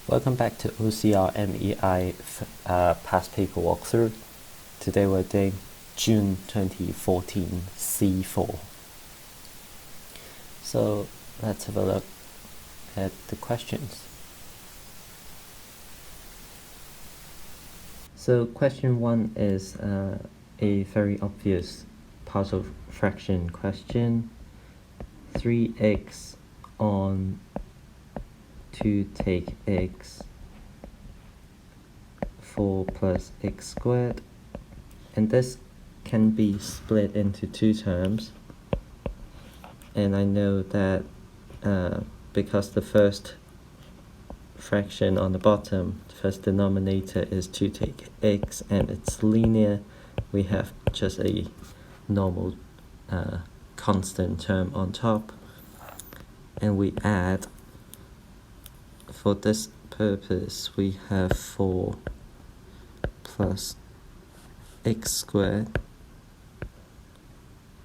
Welcome back to OCR MEI past paper walkthrough. Today we're doing June 2014 C4. So let's have a look at the questions. So question 1 is a very obvious partial fraction question. 3x on 2 take x 4 plus x squared, and this can be split into two terms, and I know that because the first fraction on the bottom, the first denominator is 2 take x and it's linear, we have just a normal constant term on top, and we add. For this purpose, we have 4 plus x squared,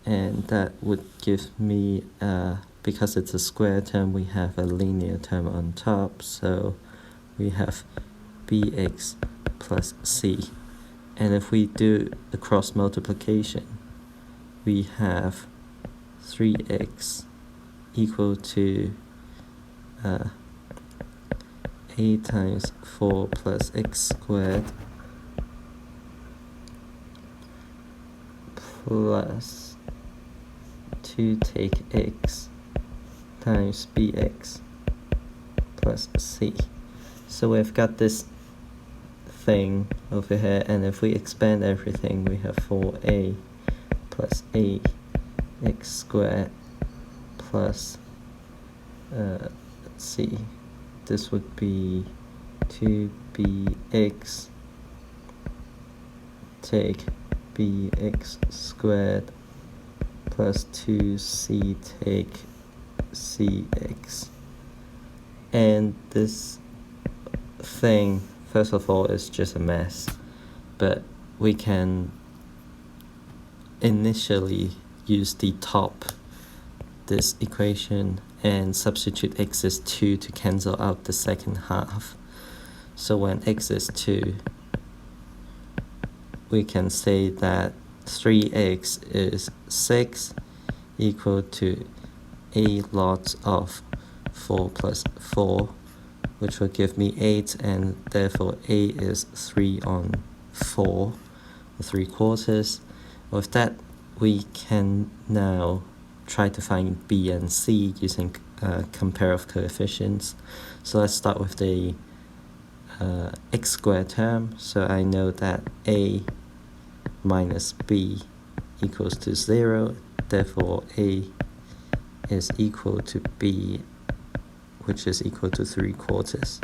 and that would give me, because it's a square term, we have a linear term on top, so we have bx plus c. And if we do a cross multiplication, we have 3x equal to a times 4 plus x squared plus 2 take x times bx plus c. So we've got this thing over here, and if we expand everything, we have 4a plus a x squared plus let's see, this would be 2bx take bx squared plus 2c take cx. And this thing, first of all, is just a mess, but we can initially use the top, this equation, and substitute x is 2 to cancel out the second half. So when x is 2, we can say that 3x is 6 equal to a lot of 4 plus 4, which will give me 8, and therefore a is 3 on 4, 3/4. With that, we can now try to find b and c using compare of coefficients. So let's start with the x squared term. So I know that a minus b equals to 0, therefore a is equal to b, which is equal to 3/4.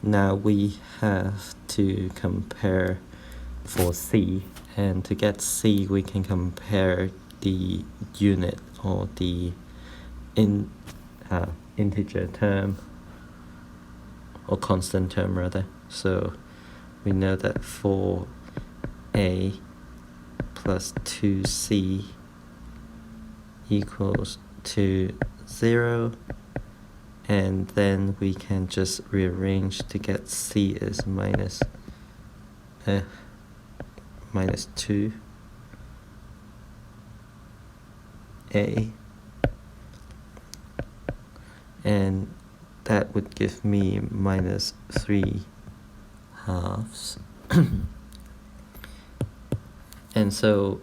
Now we have to compare for c, and to get c we can compare the unit, or the integer term, or constant term rather. So we know that 4a plus 2c equals to 0, and then we can just rearrange to get c is minus 2a, and that would give me minus 3/2. And so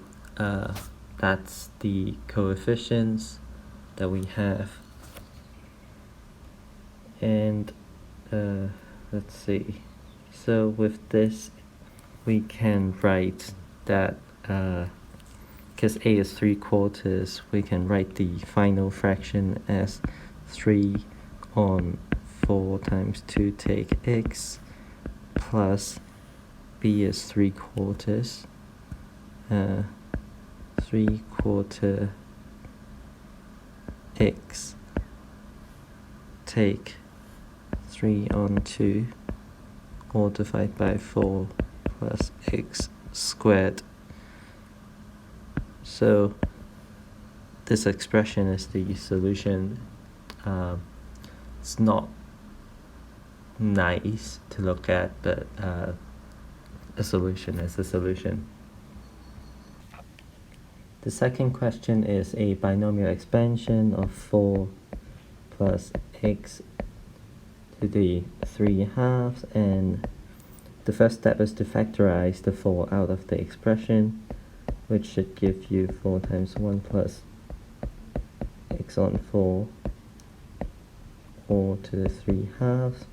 that's the coefficients that we have. And let's see, so with this we can write that because a is 3/4, we can write the final fraction as 3 on 4 times 2 take x plus b is 3/4, 3/4 x take 3 on 2 all divided by 4 plus x squared. So this expression is the solution. It's not nice to look at, but a solution is a solution. The second question is a binomial expansion of 4 plus x to the 3/2, and the first step is to factorize the 4 out of the expression, which should give you 4 times 1 plus x on 4 all to the 3/2,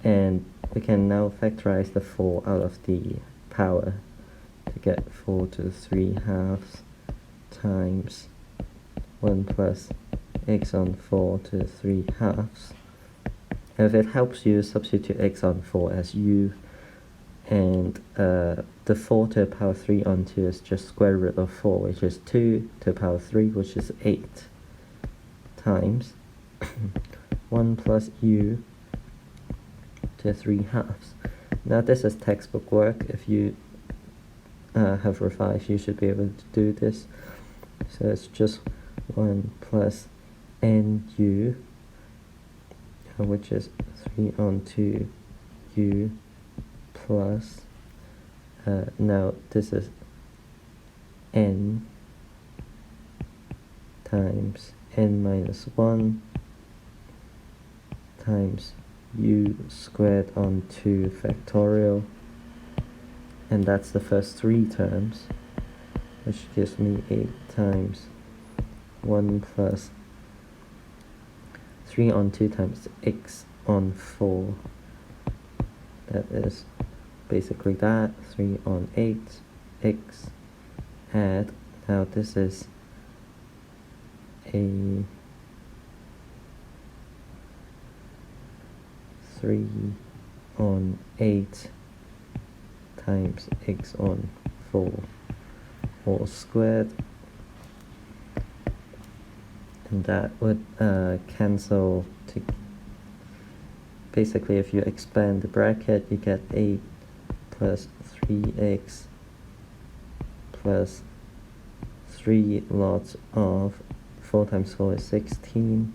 and we can now factorize the 4 out of the power to get 4 to the 3/2 times 1 plus x on 4 to the 3/2. If it helps you, substitute x on 4 as u, and the 4 to the power 3 on 2 is just square root of 4, which is 2 to the power 3, which is 8, times 1 plus u to the 3/2. Now this is textbook work. If you have revised, you should be able to do this. So it's just 1 plus nu, which is 3 on 2 u plus, now this is n times n minus 1 times u squared on 2 factorial, and that's the first 3 terms, which gives me 8 times 1 plus 3 on 2 times x on 4. That is basically that, 3 on 8 x, add, now this is a 3 on 8 times x on 4 all squared, and that would cancel to, basically if you expand the bracket you get 8 plus 3x plus 3 lots of 4 times 4 is 16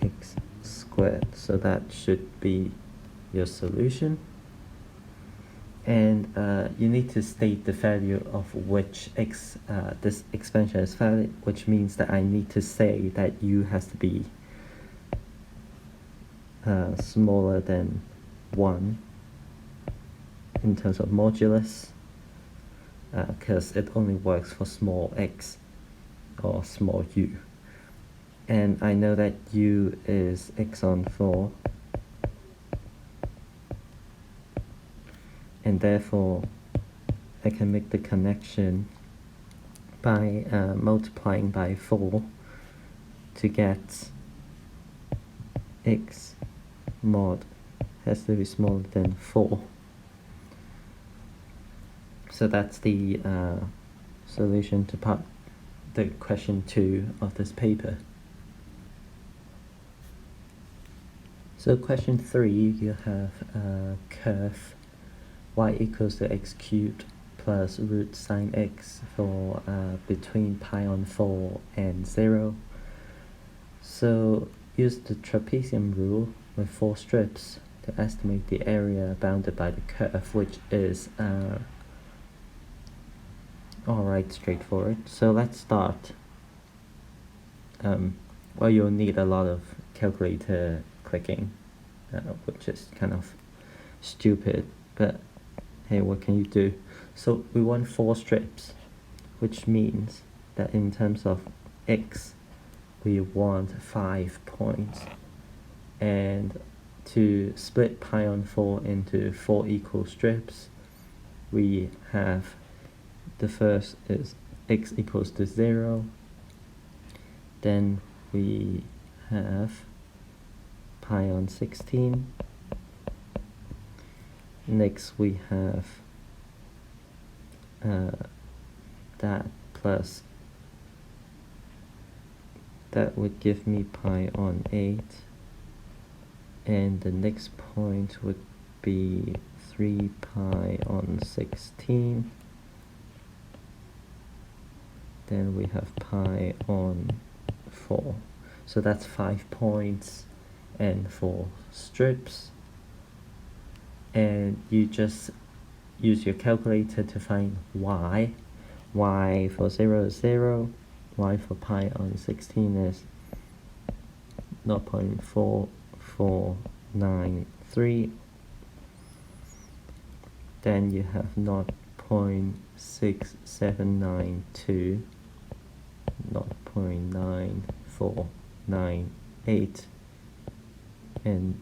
x squared. So that should be your solution, and you need to state the value of which x this expansion is valid, which means that I need to say that u has to be smaller than 1 in terms of modulus, because it only works for small x or small u, and I know that u is x on 4, and therefore I can make the connection by multiplying by 4 to get x mod has to be smaller than 4. So that's the solution to the question 2 of this paper. So question 3, you have a curve y equals to x cubed plus root sine x for between pi on 4 and 0. So use the trapezium rule with 4 strips to estimate the area bounded by the curve, which is alright, straightforward. So let's start. Well, you'll need a lot of calculator clicking, which is kind of stupid, but hey, what can you do? So we want 4 strips, which means that in terms of x, we want 5 points, and to split pi on 4 into 4 equal strips, we have the first is x equals to 0, then we have pi on 16, next we have that plus, that would give me pi on 8, and the next point would be 3 pi on 16, then we have pi on 4. So that's 5 points, and for strips, and you just use your calculator to find y. Y for 0 is 0, y for pi on 16 is 0.4493, then you have 0.6792, 0.9498, and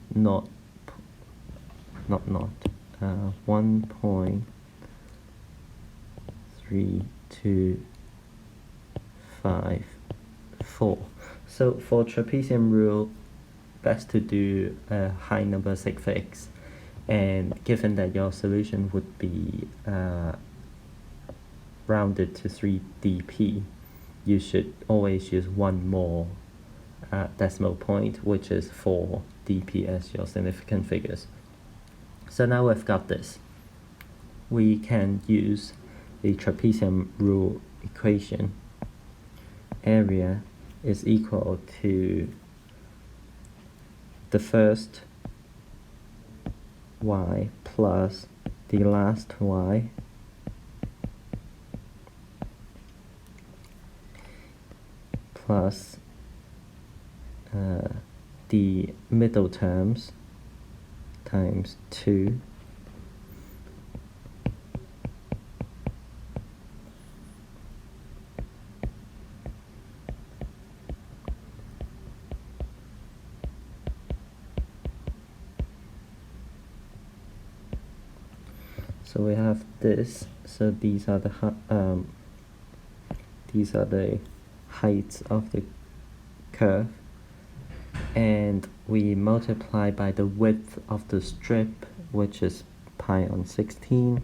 1.3254. So for trapezium rule, best to do a high number sig figs, and given that your solution would be rounded to 3 dp, you should always use one more decimal point, which is 4 dp as your significant figures. So now we've got this, we can use the trapezium rule equation. Area is equal to the first y plus the last y plus the middle terms times 2 . So we have this. So these are the heights of the curve, and we multiply by the width of the strip, which is pi on 16,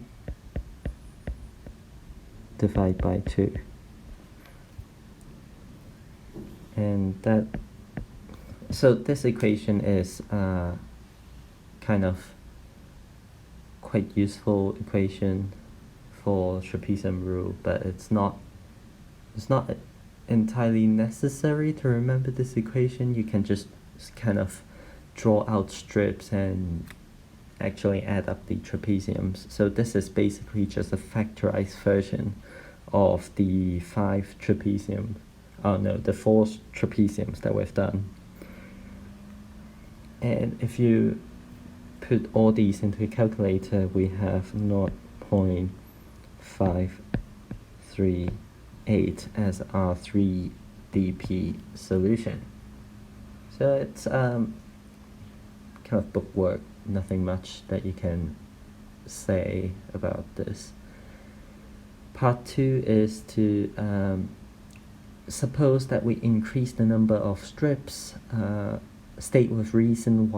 divide by 2, and that. So this equation is kind of quite useful equation for trapezium rule, but it's not entirely necessary to remember this equation. You can just kind of draw out strips and actually add up the trapeziums. So this is basically just a factorized version of the 4 trapeziums that we've done. And if you put all these into a calculator, we have 0.538 as our 3 dp solution. So it's kind of bookwork, nothing much that you can say about this. Part 2 is to suppose that we increase the number of strips, state with reason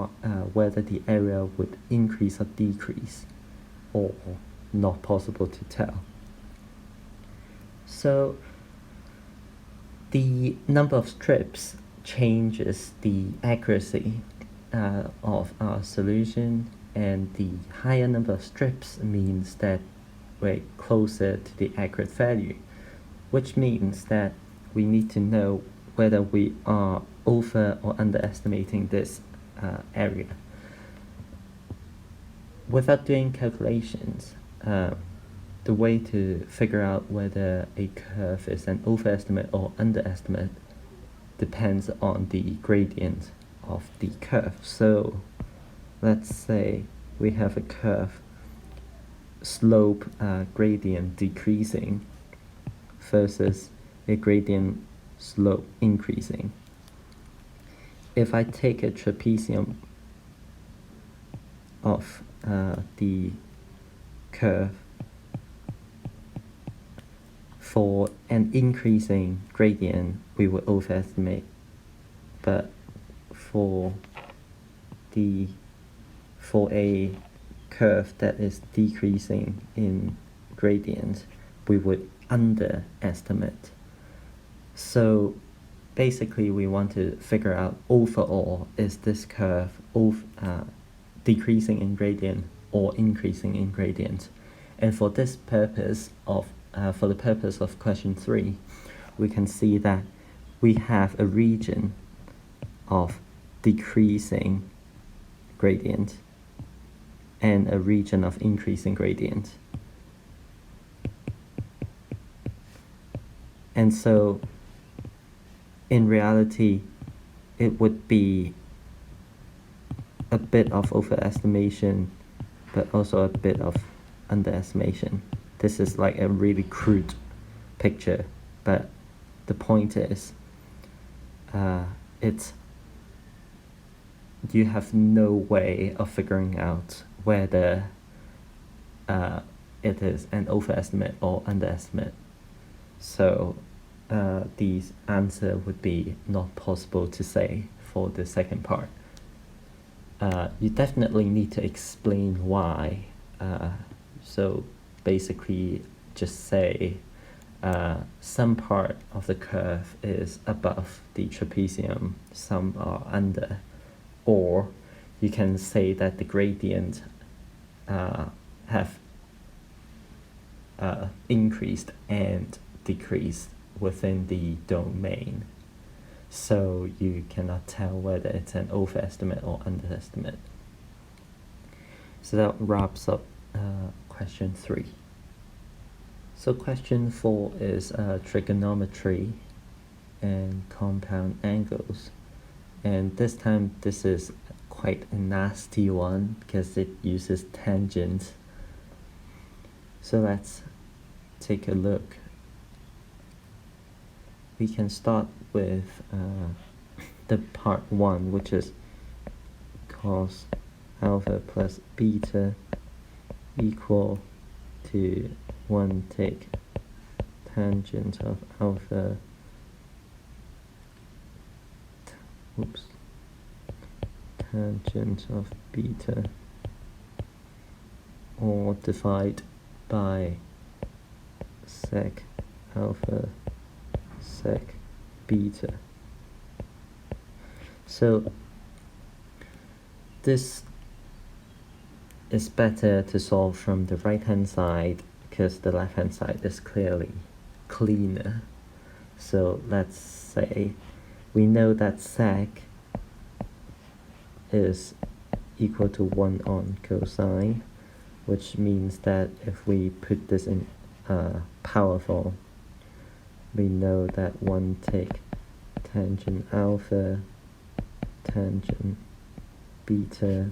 whether the area would increase or decrease, or not possible to tell. So the number of strips changes the accuracy of our solution, and the higher number of strips means that we're closer to the accurate value, which means that we need to know whether we are over or underestimating this area. Without doing calculations, the way to figure out whether a curve is an overestimate or underestimate depends on the gradient of the curve. So let's say we have a curve slope gradient decreasing versus a gradient slope increasing. If I take a trapezium of the curve for an increasing gradient, we will overestimate, but for a curve that is decreasing in gradient, we would underestimate. So basically we want to figure out overall, is this curve decreasing in gradient or increasing in gradient? And for this purpose of for the purpose of question 3, we can see that we have a region of decreasing gradient and a region of increasing gradient. And so in reality, it would be a bit of overestimation, but also a bit of underestimation. This is like a really crude picture, but the point is, you have no way of figuring out whether it is an overestimate or underestimate. So the answer would be not possible to say for the second part. You definitely need to explain why. So basically just say some part of the curve is above the trapezium, some are under, or you can say that the gradient have increased and decreased within the domain. So you cannot tell whether it's an overestimate or underestimate. So that wraps up question 3. So question 4 is trigonometry and compound angles. And this time this is quite a nasty one because it uses tangents. So let's take a look. We can start with the part 1, which is cos alpha plus beta equal to 1 take tangent of alpha tangent of beta, or divide by sec alpha sec beta. So this is better to solve from the right hand side because the left hand side is clearly cleaner. So let's say we know that sec is equal to 1 on cosine, which means that if we put this in power form, we know that 1 take tangent alpha tangent beta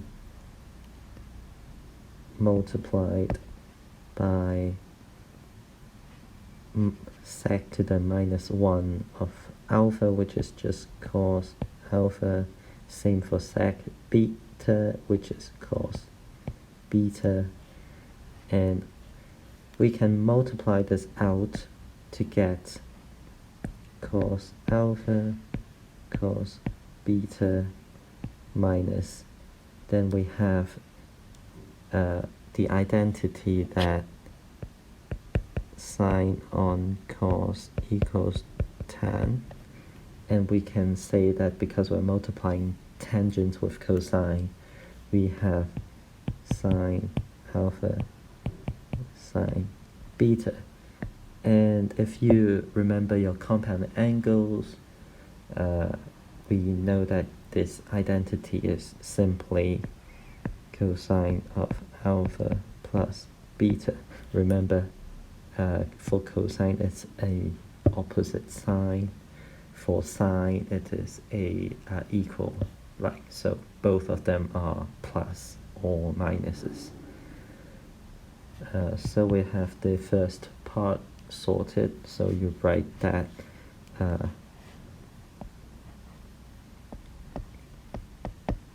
multiplied by sec to the minus 1 of alpha, which is just cos alpha, same for sec beta, which is cos beta, and we can multiply this out to get cos alpha cos beta minus, then we have the identity that sine on cos equals tan, and we can say that because we're multiplying tangents with cosine, we have sine alpha sine beta. And if you remember your compound angles, we know that this identity is simply cosine of alpha plus beta. Remember, for cosine it's a opposite sign. For sine it is a equal, right? So both of them are plus or minuses. So we have the first part sorted. So you write that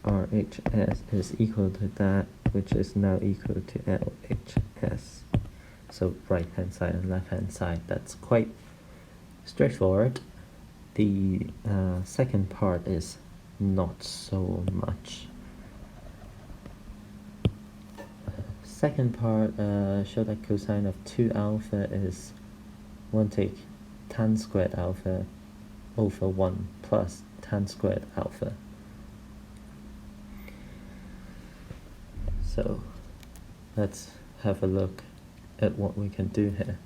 RHS is equal to that, which is now equal to LHS. So right hand side and left hand side, that's quite straightforward. The second part is not so much. Second part, show that cosine of 2 alpha is 1 take tan squared alpha over 1 plus tan squared alpha. So let's have a look at what we can do here.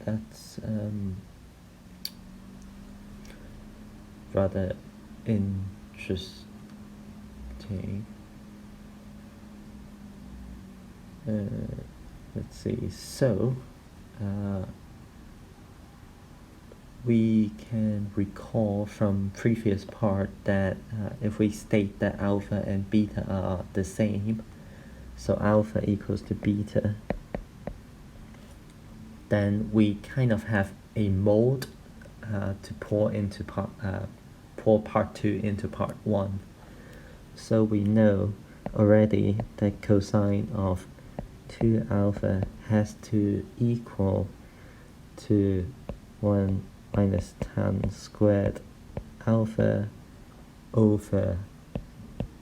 that's rather interesting. Let's see, so we can recall from previous part that if we state that alpha and beta are the same, so alpha equals to beta, then we kind of have a mode to pour part 2 into part 1. So we know already that cosine of 2 alpha has to equal to 1 minus tan squared alpha over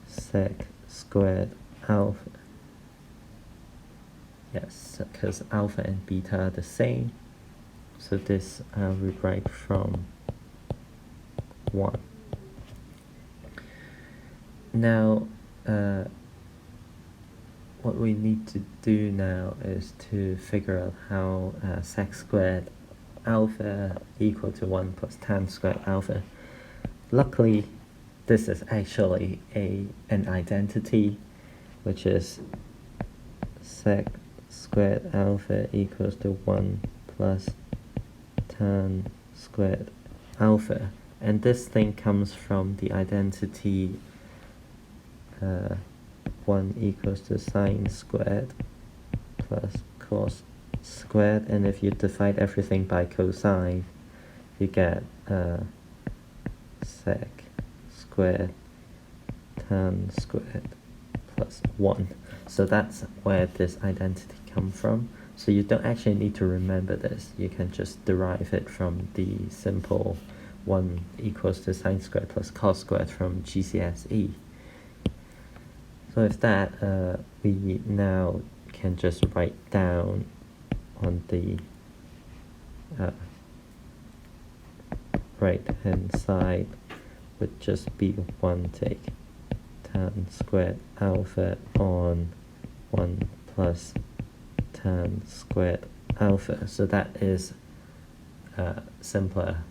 sec squared alpha. Yes, because alpha and beta are the same. So this we write from 1. Now, what we need to do now is to figure out how sec squared alpha equal to 1 plus tan squared alpha. Luckily, this is actually an identity, which is sec squared alpha equals to 1 plus tan squared alpha, and this thing comes from the identity 1 equals to sine squared plus cos squared, and if you divide everything by cosine, you get sec squared tan squared plus 1. So that's where this identity comes from. So you don't actually need to remember this. You can just derive it from the simple 1 equals to sine squared plus cos squared from GCSE. So with that, we now can just write down on the right hand side would just be 1 take tan squared alpha on 1 plus tan squared alpha. So that is simpler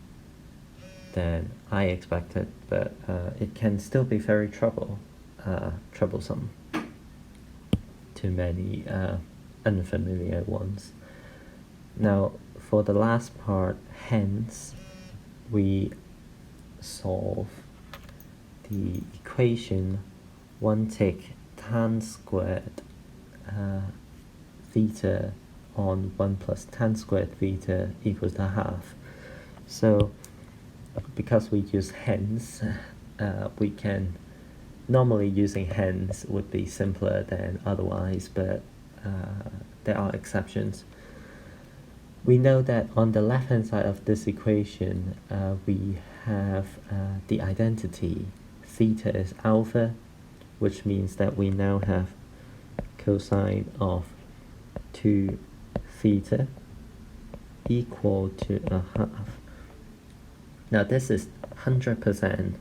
than I expected, but it can still be very troublesome to many unfamiliar ones. Now, for the last part, hence, we solve the equation 1 take tan squared theta on 1 plus tan squared theta equals to half. So, because we use hence, we can, normally using hence would be simpler than otherwise, but there are exceptions. We know that on the left hand side of this equation, we have the identity theta is alpha, which means that we now have cosine of 2 theta equal to a half. Now this is 100%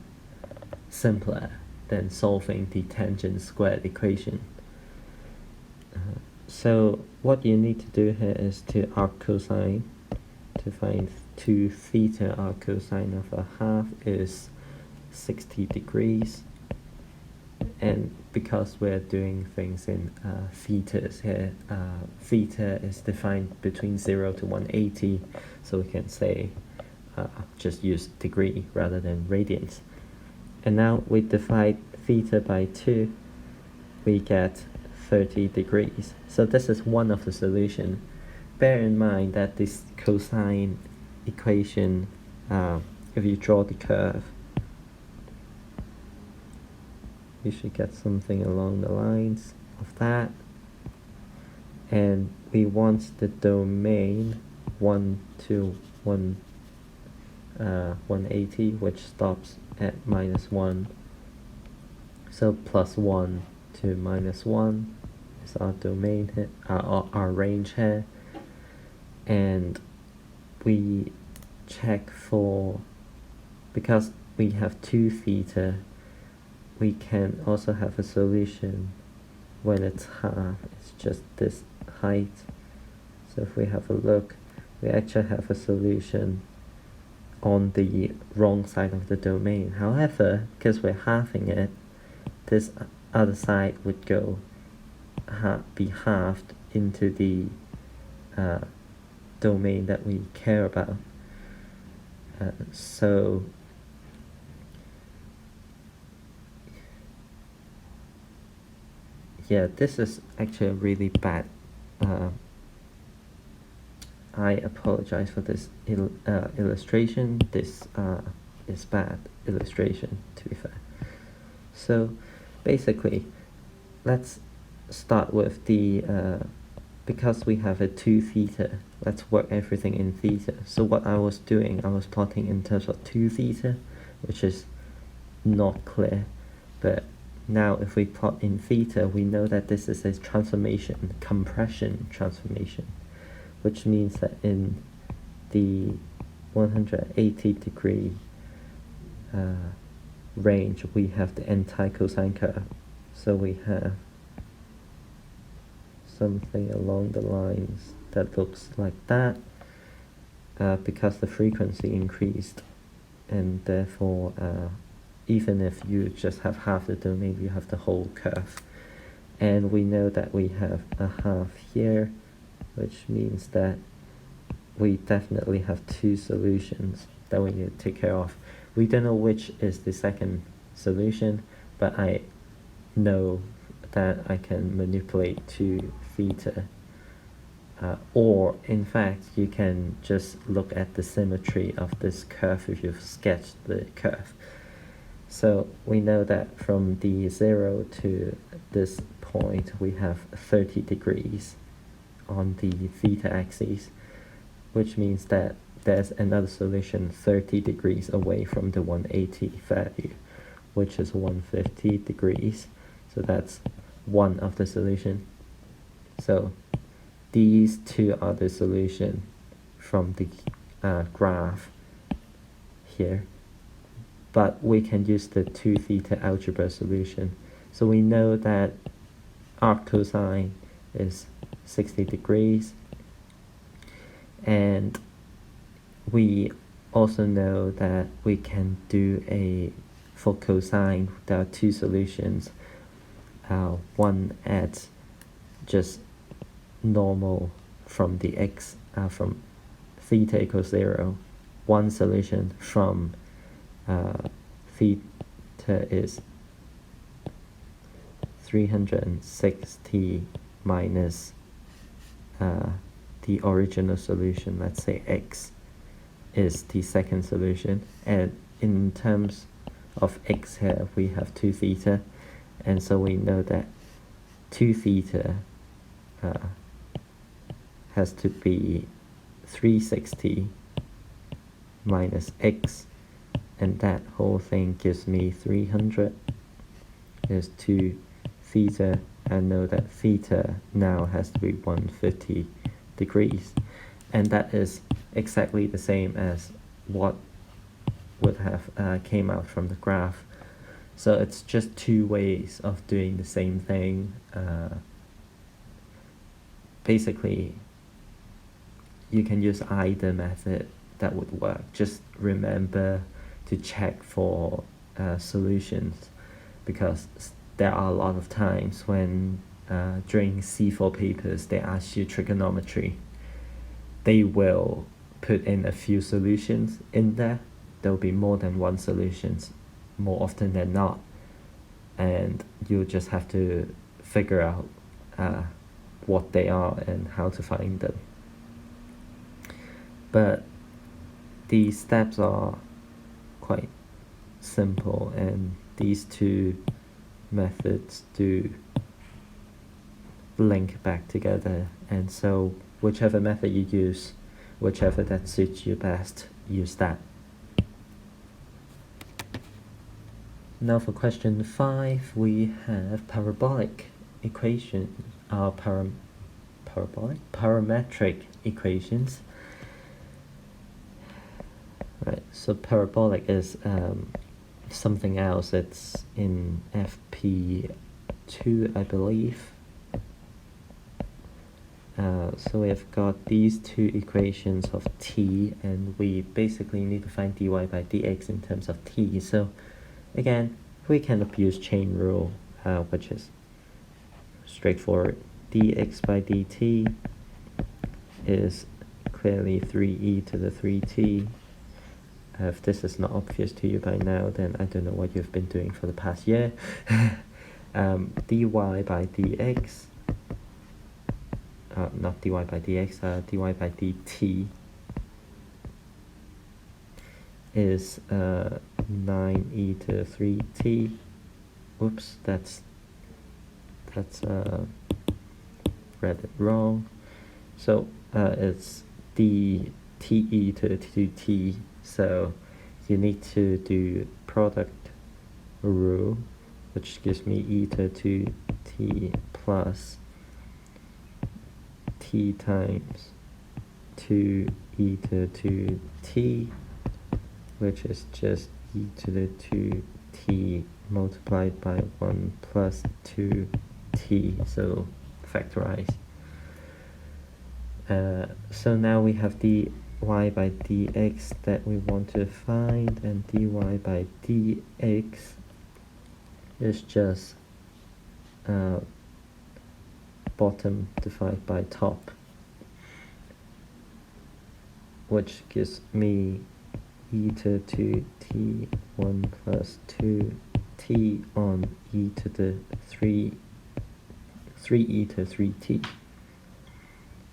simpler than solving the tangent squared equation. So what you need to do here is to arc cosine. To find 2 theta, arc cosine of a half is 60 degrees. And because we're doing things in thetas here, theta is defined between 0 to 180, so we can say just use degree rather than radians. And now we divide theta by 2, we get 30 degrees. So this is one of the solutions. Bear in mind that this cosine equation, if you draw the curve, you should get something along the lines of that. And we want the domain 1 to 180, which stops at -1. So +1 to -1 is our domain here, our range here. And we check for, because we have 2 theta, we can also have a solution when it's half, it's just this height. So if we have a look, we actually have a solution on the wrong side of the domain. However, because we're halving it, this other side would go be halved into the domain that we care about. So yeah, this is actually a really bad. I apologize for this illustration. This is bad illustration, to be fair. So basically, let's start with the because we have a 2 theta, let's work everything in theta. So what I was doing, I was plotting in terms of 2 theta, which is not clear, but now if we plot in theta, we know that this is a transformation, compression transformation, which means that in the 180-degree range, we have the anti-cosine curve. So we have something along the lines that looks like that, because the frequency increased, and therefore even if you just have half the domain, you have the whole curve. And we know that we have a half here, which means that we definitely have 2 solutions that we need to take care of. We don't know which is the second solution, but I know that I can manipulate 2 theta. Or in fact, you can just look at the symmetry of this curve if you've sketched the curve. So we know that from the 0 to this point, we have 30 degrees on the theta axis, which means that there's another solution 30 degrees away from the 180 value, which is 150 degrees. So that's one of the solution. So these 2 are the solution from the graph here. But we can use the 2 theta algebra solution. So we know that arc cosine is 60 degrees. And we also know that we can do for cosine, there are 2 solutions. One at just normal from the x, from theta equals 0. One solution from theta is 360 minus the original solution, let's say x, is the second solution. And in terms of x here, we have 2 theta, and so we know that 2 theta has to be 360 minus x, and that whole thing gives me 300. There's 2 theta. I know that theta now has to be 150 degrees, and that is exactly the same as what would have came out from the graph. So it's just 2 ways of doing the same thing. Basically, you can use either method that would work. Just remember to check for solutions, because there are a lot of times when during C4 papers they ask you trigonometry, they will put in a few solutions in there. There will be more than 1 solutions more often than not, and you just have to figure out what they are and how to find them. But these steps are quite simple, and these 2 methods do link back together, and so whichever method you use, whichever that suits you best, use that. Now for question 5, we have parabolic equation, parametric equations. Right, so parabolic is something else. It's in FP2, I believe. So we've got these two equations of t, and we basically need to find dy by dx in terms of t. So again, we can abuse chain rule, which is straightforward. Dx by dt is clearly 3e to the 3t. If this is not obvious to you by now, then I don't know what you've been doing for the past year. Dy by dx, not dy by dx, dy by dt is 9e to 3t. Oops, that's read it wrong. So it's d te to the 2t. So you need to do product rule, which gives me e to 2t plus t times 2e to 2t, which is just e to the 2t multiplied by 1 plus 2t, so factorize. So now we have dy by dx that we want to find, and dy by dx is just bottom divided by top, which gives me e to 2t 1 plus 2t on e to the 3e to 3t,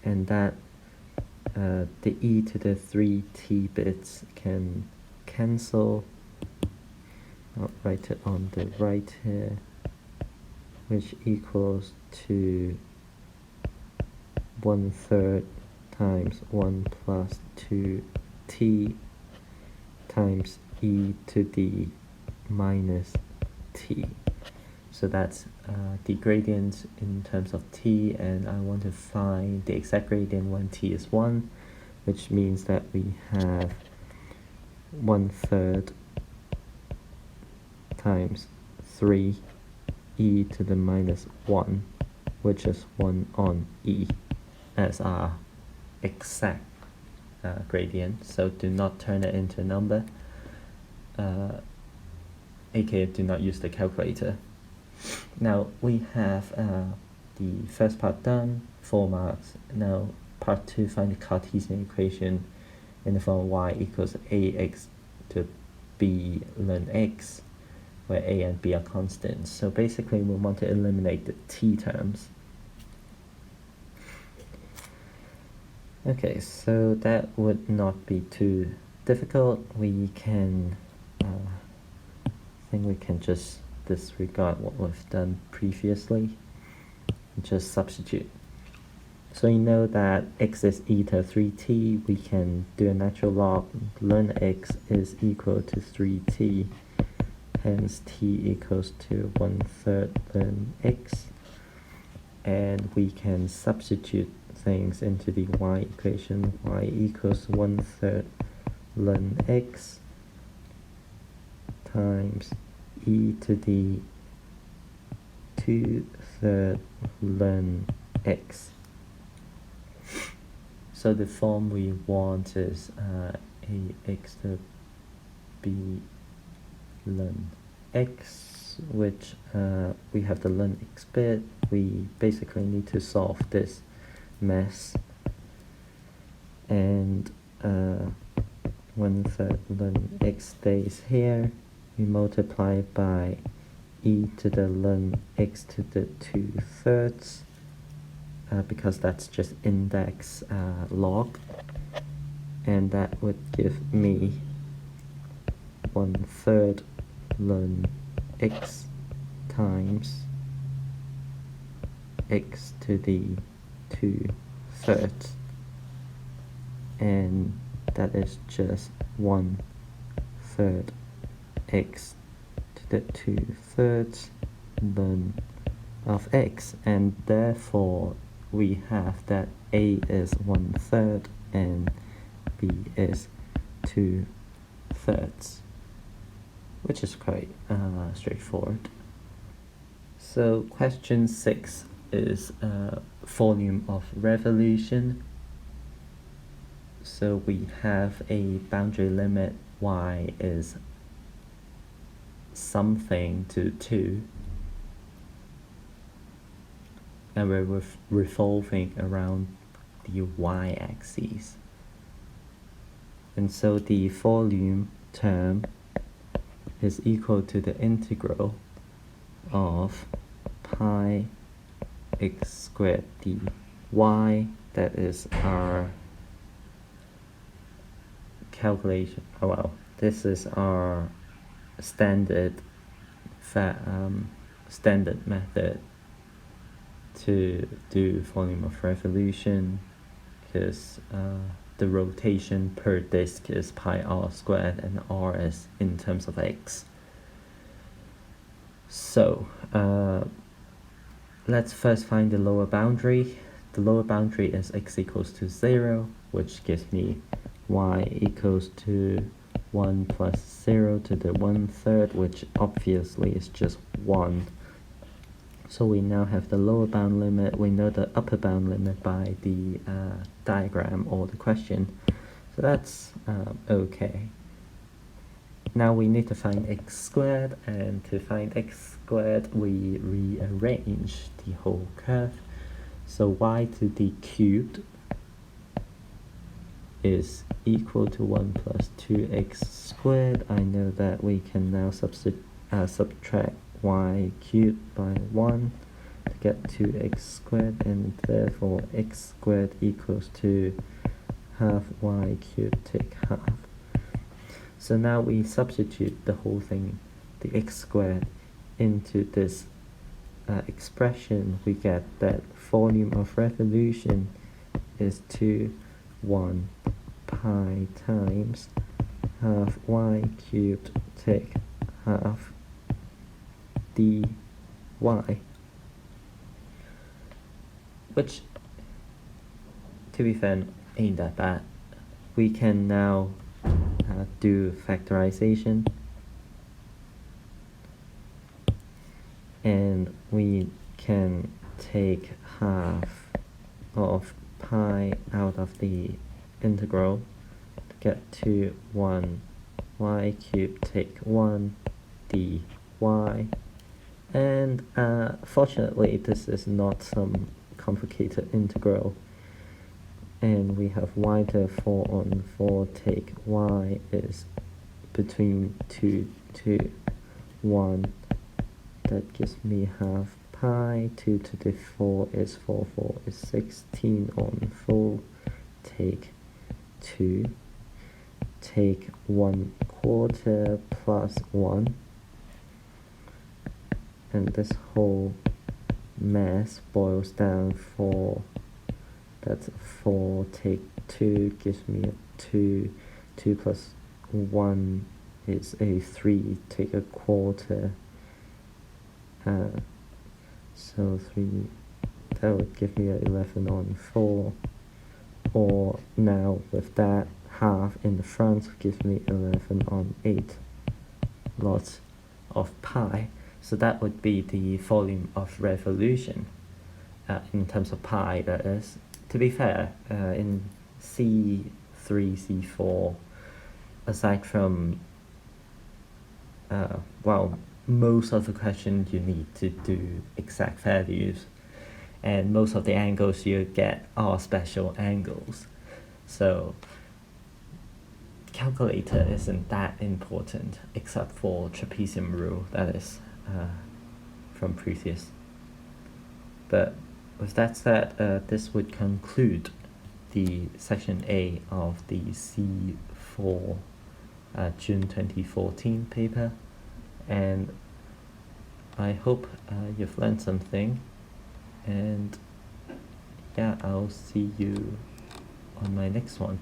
and that the e to the 3t bits can cancel. I'll write it on the right here, which equals to 1/3 times 1 plus 2t times e to the minus t. So that's the gradient in terms of t, and I want to find the exact gradient when t is 1, which means that we have 1/3 times 3 e to the minus 1, which is 1 on e, as our exact gradient. So do not turn it into a number, aka do not use the calculator. Now we have the first part done, 4 marks. Now part 2, find the Cartesian equation in the form of y equals ax to b ln x, where a and b are constants. So basically we want to eliminate the t terms. Okay, so that would not be too difficult. We can, I think we can just disregard what we've done previously and just substitute. So you know that x is e to 3t, we can do a natural log. Ln x is equal to 3t, hence t equals to 1/3 ln x, and we can substitute things into the y equation. Y equals 1/3 ln x times e to the 2/3 ln x. So the form we want is ax to b ln x, which we have the ln x bit. We basically need to solve this mess, and 1/3 ln x stays here. We multiply by e to the ln x to the 2/3, because that's just index log, and that would give me 1/3 ln x times x to the 2/3, and that is just 1/3 x to the 2/3 ln of x, and therefore we have that a is 1/3 and b is 2/3, which is quite straightforward. So question 6, is volume of revolution. So we have a boundary limit y is something to 2, and we're revolving around the y-axis. And so the volume term is equal to the integral of pi x squared dy. That is our calculation. Oh well, this is our standard method to do volume of revolution, because the rotation per disk is pi r squared and r is in terms of x. So let's first find the lower boundary. The lower boundary is x equals to 0, which gives me y equals to 1 plus 0 to the 1/3, which obviously is just 1. So we now have the lower bound limit. We know the upper bound limit by the diagram or the question. So that's okay. Now we need to find x squared, and to find x squared we rearrange the whole curve. So y to the cubed is equal to 1 plus 2x squared. I know that we can now subtract y cubed by 1 to get 2x squared, and therefore x squared equals to half y cubed take half. So now we substitute the whole thing, the x squared, into this expression. We get that volume of revolution is 1 pi times half y cubed take half dy, which, to be fair, ain't that bad. We can now do factorization, and we can take half of pi out of the integral to get to 1 y cubed take 1 dy. And fortunately this is not some complicated integral, and we have y therefore on 4 take y is between 2 to 1. That gives me half pi. 2 to the 4 is 4 is 16 on 4 take 2 take 1/4 plus 1, and this whole mess boils down for, that's 4 take 2 gives me a 2 plus 1 is a 3 take 1/4, so 3, that would give me a 11 on 4, or now with that half in the front gives me 11 on 8 lots of pi. So that would be the volume of revolution in terms of pi, that is. To be fair, in C3, C4, aside from well, most of the questions you need to do exact values, and most of the angles you get are special angles. So calculator isn't that important, except for trapezium rule, that is from previous. But with that said, this would conclude the section A of the C4 June 2014 paper, and I hope you've learned something, and yeah, I'll see you on my next one.